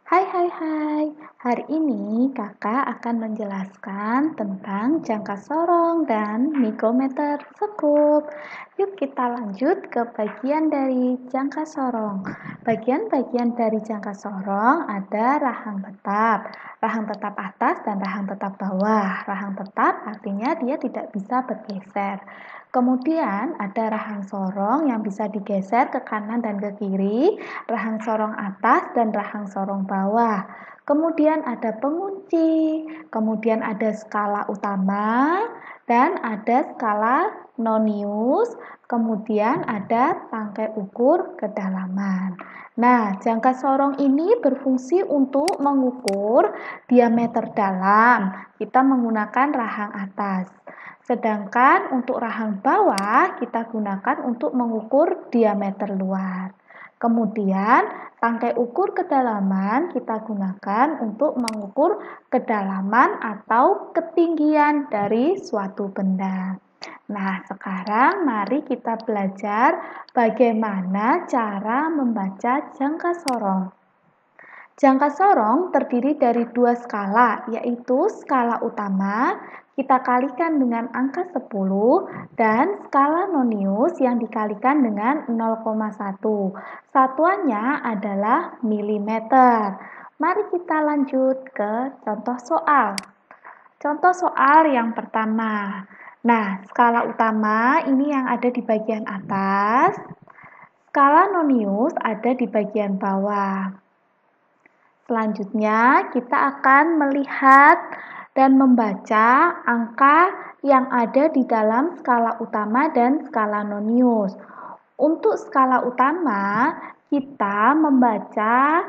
Hai, hari ini kakak akan menjelaskan tentang jangka sorong dan mikrometer sekup. Yuk kita lanjut ke bagian dari jangka sorong. Bagian-bagian dari jangka sorong ada rahang tetap atas dan rahang tetap bawah. Rahang tetap artinya dia tidak bisa bergeser. Kemudian ada rahang sorong yang bisa digeser ke kanan dan ke kiri, rahang sorong atas dan rahang sorong bawah. Kemudian ada pengunci, kemudian ada skala utama dan ada skala nonius, kemudian ada tangkai ukur kedalaman. Nah, jangka sorong ini berfungsi untuk mengukur diameter dalam. Kita menggunakan rahang atas. Sedangkan untuk rahang bawah kita gunakan untuk mengukur diameter luar. Kemudian tangkai ukur kedalaman kita gunakan untuk mengukur kedalaman atau ketinggian dari suatu benda. Nah, sekarang mari kita belajar bagaimana cara membaca jangka sorong. Jangka sorong terdiri dari dua skala, yaitu skala utama kita kalikan dengan angka 10 dan skala nonius yang dikalikan dengan 0,1. Satuannya adalah milimeter. Mari kita lanjut ke contoh soal. Contoh soal yang pertama. Nah, skala utama ini yang ada di bagian atas, skala nonius ada di bagian bawah. Selanjutnya, kita akan melihat dan membaca angka yang ada di dalam skala utama dan skala nonius. Untuk skala utama, kita membaca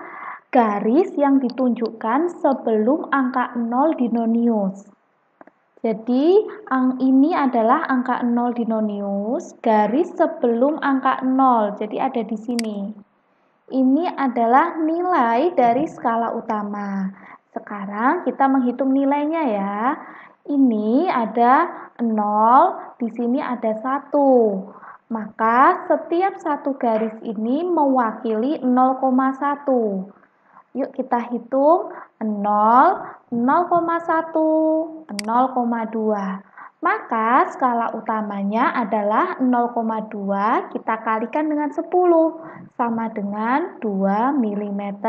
garis yang ditunjukkan sebelum angka 0 di nonius. Jadi, ini adalah angka 0 di nonius, garis sebelum angka 0. Jadi, ada di sini. Ini adalah nilai dari skala utama. Sekarang kita menghitung nilainya ya. Ini ada 0, di sini ada 1. Maka setiap satu garis ini mewakili 0,1. Yuk kita hitung 0, 0,1, 0,2. Maka skala utamanya adalah 0,2 kita kalikan dengan 10 sama dengan 2 mm.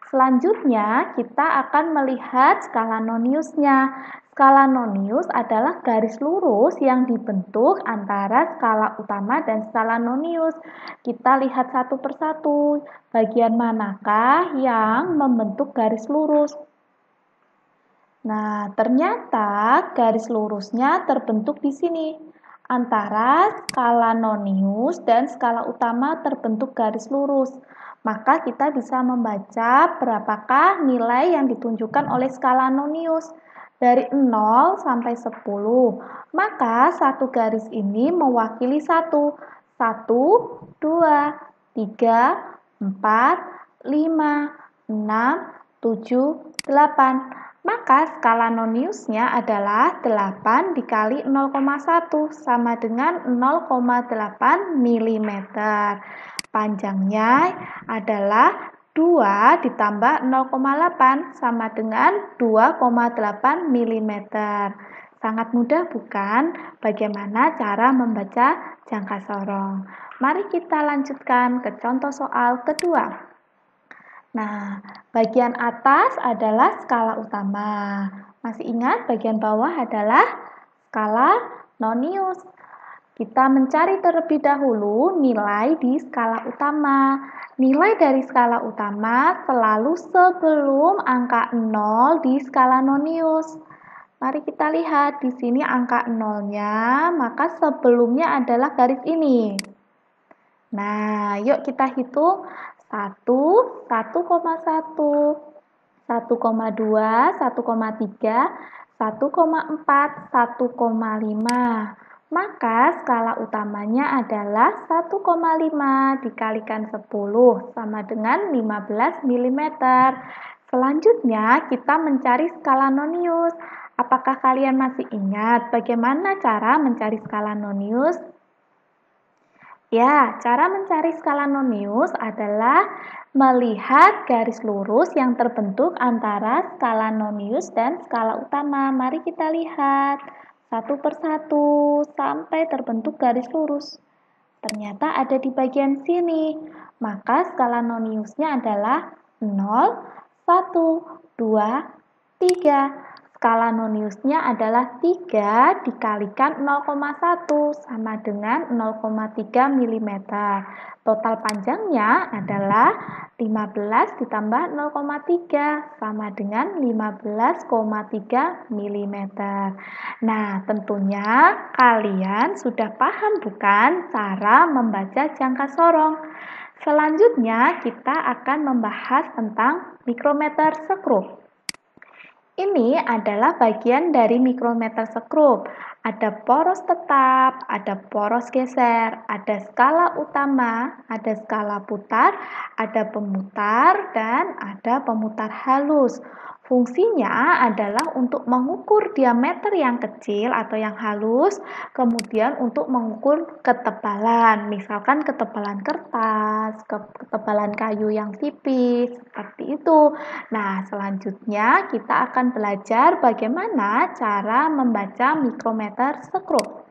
Selanjutnya kita akan melihat skala noniusnya. Skala nonius adalah garis lurus yang dibentuk antara skala utama dan skala nonius. Kita lihat satu persatu, bagian manakah yang membentuk garis lurus. Nah, ternyata garis lurusnya terbentuk di sini. Antara skala nonius dan skala utama terbentuk garis lurus. Maka kita bisa membaca berapakah nilai yang ditunjukkan oleh skala nonius. Dari 0 sampai 10. Maka satu garis ini mewakili 1. 1, 2, 3, 4, 5, 6, 7, 8. Maka skala noniusnya adalah 8 dikali 0,1 sama dengan 0,8 mm. Panjangnya adalah 2 ditambah 0,8 sama dengan 2,8 mm. Sangat mudah bukan? Bagaimana cara membaca jangka sorong? Mari kita lanjutkan ke contoh soal kedua. Nah, bagian atas adalah skala utama. Masih ingat bagian bawah adalah skala nonius. Kita mencari terlebih dahulu nilai di skala utama. Nilai dari skala utama selalu sebelum angka 0 di skala nonius. Mari kita lihat di sini angka 0-nya, maka sebelumnya adalah garis ini. Nah, yuk kita hitung 1, 1,1, 1,2, 1,3, 1,4, 1,5. Maka skala utamanya adalah 1,5 dikalikan 10 sama dengan 15 mm. Selanjutnya kita mencari skala nonius. Apakah kalian masih ingat bagaimana cara mencari skala nonius? Ya, cara mencari skala nonius adalah melihat garis lurus yang terbentuk antara skala nonius dan skala utama. Mari kita lihat satu persatu sampai terbentuk garis lurus. Ternyata ada di bagian sini. Maka skala noniusnya adalah 0, 1, 2, 3. Skala noniusnya adalah 3 dikalikan 0,1 sama dengan 0,3 mm. Total panjangnya adalah 15 ditambah 0,3 sama dengan 15,3 mm. Nah, tentunya kalian sudah paham bukan cara membaca jangka sorong? Selanjutnya kita akan membahas tentang mikrometer sekrup. Ini adalah bagian dari mikrometer sekrup. Ada poros tetap, ada poros geser, ada skala utama, ada skala putar, ada pemutar, dan ada pemutar halus. Fungsinya adalah untuk mengukur diameter yang kecil atau yang halus, kemudian untuk mengukur ketebalan, misalkan ketebalan kertas, ketebalan kayu yang tipis, seperti itu. Nah, selanjutnya kita akan belajar bagaimana cara membaca mikrometer sekrup.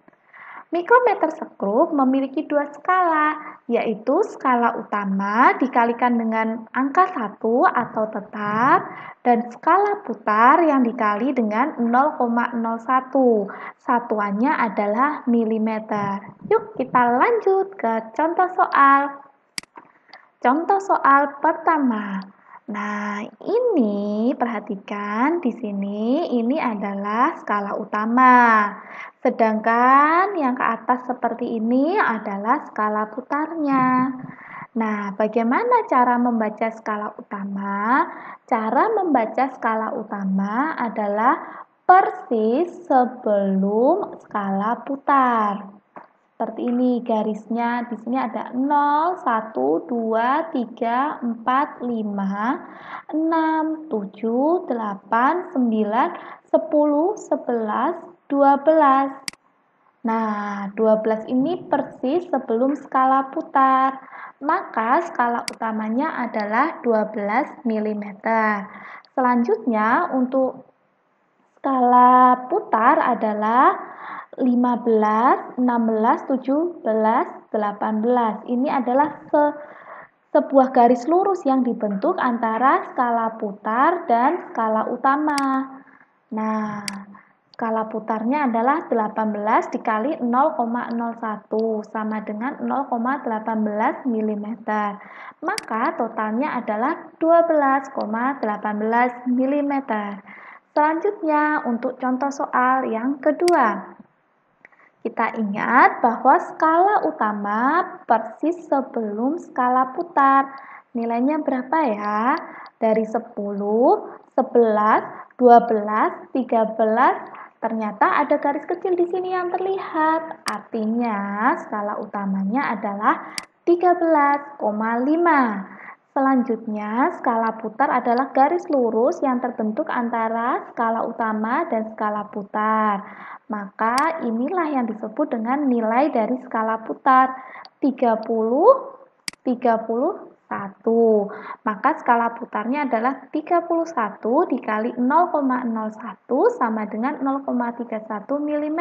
Mikrometer sekrup memiliki dua skala, yaitu skala utama dikalikan dengan angka 1 atau tetap, dan skala putar yang dikali dengan 0,01. Satuannya adalah milimeter. Yuk kita lanjut ke contoh soal. Contoh soal pertama. Nah, ini perhatikan di sini ini adalah skala utama. Sedangkan yang ke atas seperti ini adalah skala putarnya. Nah, bagaimana cara membaca skala utama? Cara membaca skala utama adalah persis sebelum skala putar. Seperti ini garisnya, di sini ada 0, 1, 2, 3, 4, 5, 6, 7, 8, 9, 10, 11, 12. Nah, 12 ini persis sebelum skala putar. Maka skala utamanya adalah 12 mm. Selanjutnya untuk skala putar adalah 15, 16, 17, 18. Ini adalah sebuah garis lurus yang dibentuk antara skala putar dan skala utama. Nah, skala putarnya adalah 18 dikali 0,01 sama dengan 0,18 mm. Maka totalnya adalah 12,18 mm. Selanjutnya untuk contoh soal yang kedua. Kita ingat bahwa skala utama persis sebelum skala putar. Nilainya berapa ya? Dari 10, 11, 12, 13. Ternyata ada garis kecil di sini yang terlihat. Artinya skala utamanya adalah 13,5. Selanjutnya, skala putar adalah garis lurus yang terbentuk antara skala utama dan skala putar. Maka inilah yang disebut dengan nilai dari skala putar 30, 31. Maka skala putarnya adalah 31 dikali 0,01 sama dengan 0,31 mm.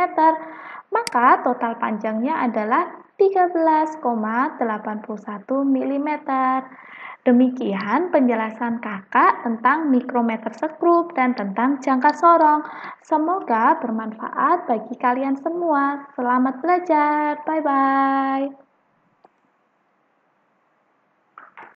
Maka total panjangnya adalah 13,81 mm. Demikian penjelasan kakak tentang mikrometer sekrup dan tentang jangka sorong. Semoga bermanfaat bagi kalian semua. Selamat belajar. Bye-bye.